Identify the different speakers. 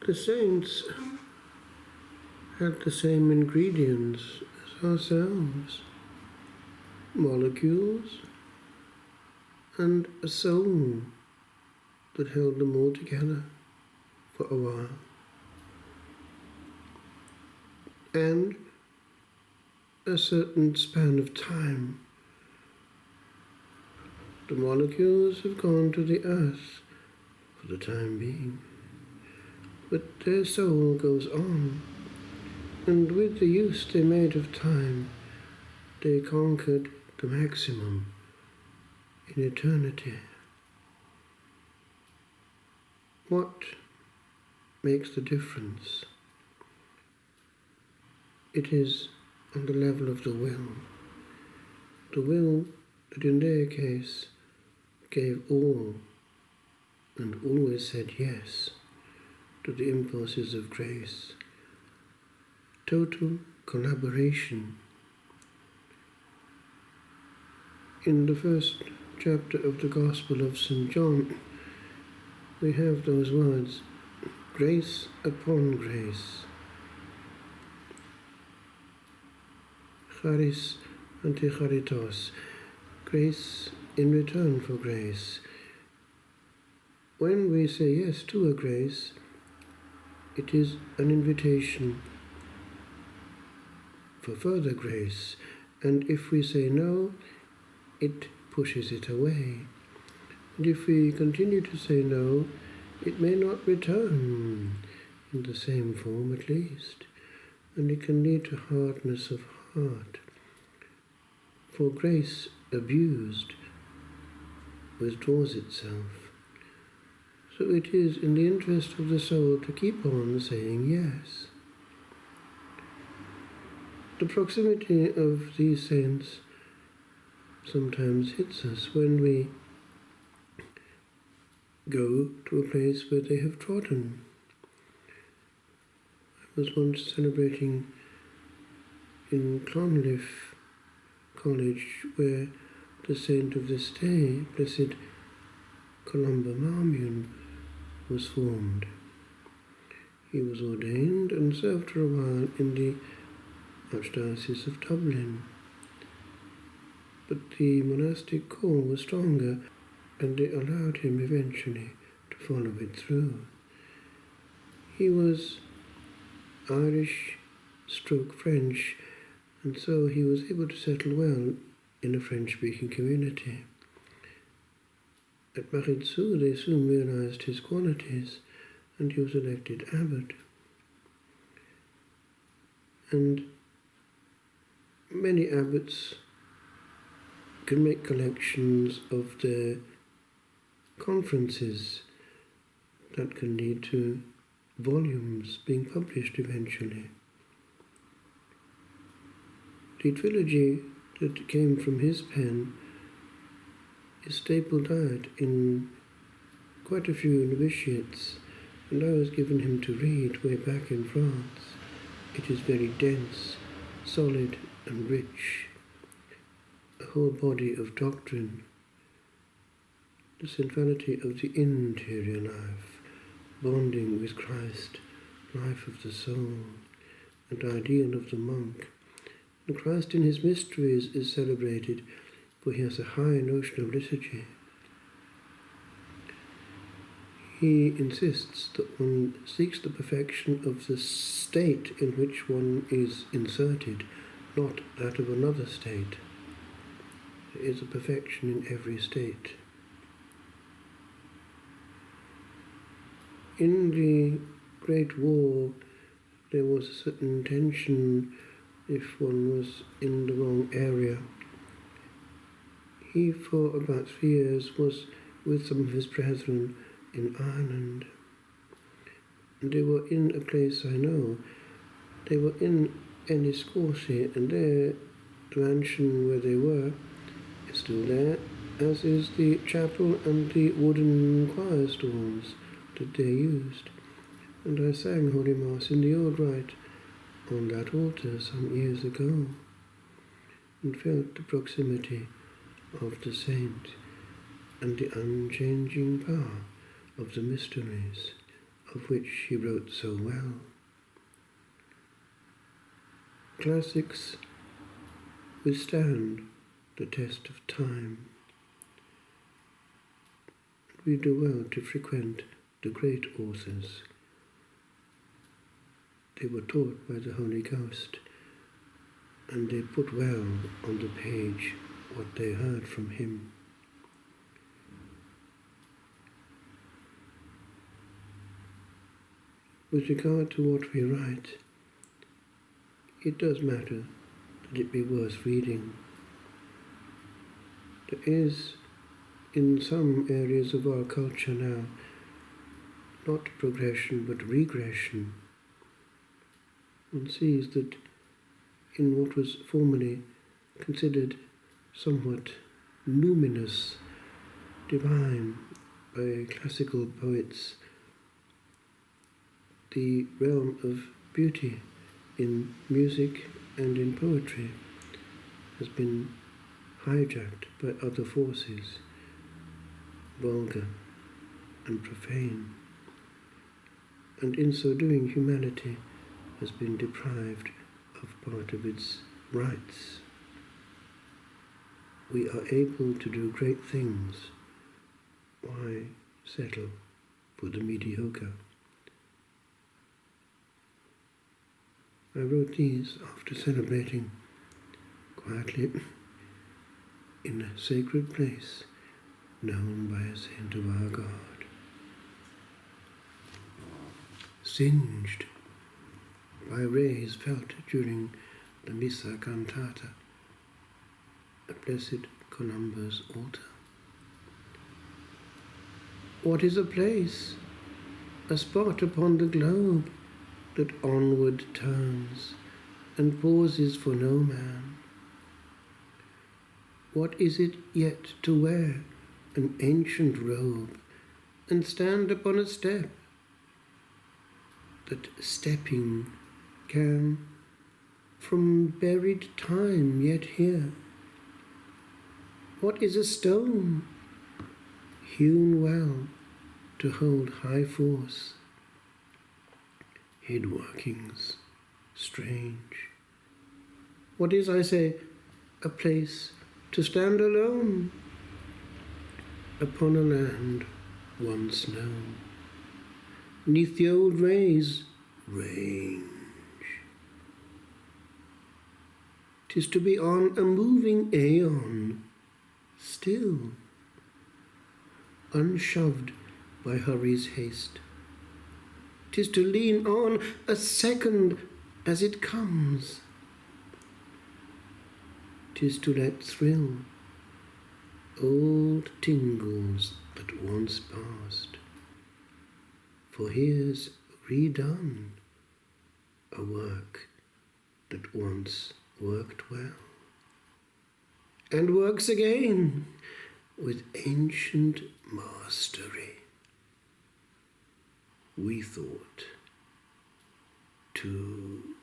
Speaker 1: The saints had the same ingredients as ourselves: molecules and a soul that held them all together for a while. And a certain span of time. The molecules have gone to the earth for the time being, but their soul goes on, and with the use they made of time, they conquered the maximum in eternity. What makes the difference? It is on the level of the will. The will that in their case gave all and always said yes to the impulses of grace. Total collaboration. In the first chapter of the Gospel of St. John, we have those words, grace upon grace. Charis ante charitos, grace in return for grace. When we say yes to a grace, it is an invitation for further grace, and if we say no, it pushes it away. And if we continue to say no, it may not return in the same form at least, and it can lead to hardness of heart. For grace abused withdraws itself. So it is in the interest of the soul to keep on saying yes. The proximity of these saints sometimes hits us when we go to a place where they have trodden. I was once celebrating in Clonliffe College, where the saint of this day, Blessed Columba, was formed. He was ordained and served for a while in the Archdiocese of Dublin. But the monastic call was stronger, and they allowed him eventually to follow it through. He was Irish/French, and so he was able to settle well in a French-speaking community. At Maritsu, they soon realized his qualities, and he was elected abbot. And many abbots can make collections of their conferences that can lead to volumes being published eventually. The trilogy that came from his pen is staple diet in quite a few novitiates, and I was given him to read way back in France. It is very dense, solid and rich, a whole body of doctrine, the centrality of the interior life, bonding with Christ, life of the soul, and ideal of the monk. And Christ in his mysteries is celebrated, for he has a high notion of liturgy. He insists that one seeks the perfection of the state in which one is inserted, not that of another state. There is a perfection in every state. In the Great War, there was a certain tension if one was in the wrong area. He, for about 3 years, was with some of his brethren in Ireland. And they were in a place I know. They were in Enniscorthy, and there, the mansion where they were is still there, as is the chapel and the wooden choir stalls that they used. And I sang Holy Mass in the old rite on that altar some years ago, and felt the proximity of the saint and the unchanging power of the mysteries of which he wrote so well. Classics withstand the test of time. We do well to frequent the great authors. They were taught by the Holy Ghost, and they put well on the page what they heard from him. With regard to what we write, it does matter that it be worth reading. There is, in some areas of our culture now, not progression but regression. One sees that in what was formerly considered somewhat luminous, divine by classical poets, the realm of beauty in music and in poetry has been hijacked by other forces, vulgar and profane, and in so doing humanity has been deprived of part of its rights. We are able to do great things. Why settle for the mediocre? I wrote these after celebrating quietly in a sacred place known by a saint of our God. Singed by rays felt during the Missa cantata at Blessed Columba's altar. What is a place? A spot upon the globe that onward turns and pauses for no man. What is it yet to wear an ancient robe and stand upon a step that stepping can from buried time yet hear? What is a stone hewn well to hold high force, hid workings strange? What is, I say, a place to stand alone upon a land once known, 'neath the old rays range? 'Tis to be on a moving aeon still, unshoved by hurry's haste. 'Tis to lean on a second as it comes. 'Tis to let thrill old tingles that once passed. For here's redone a work that once worked well, and works again with ancient mastery. We thought to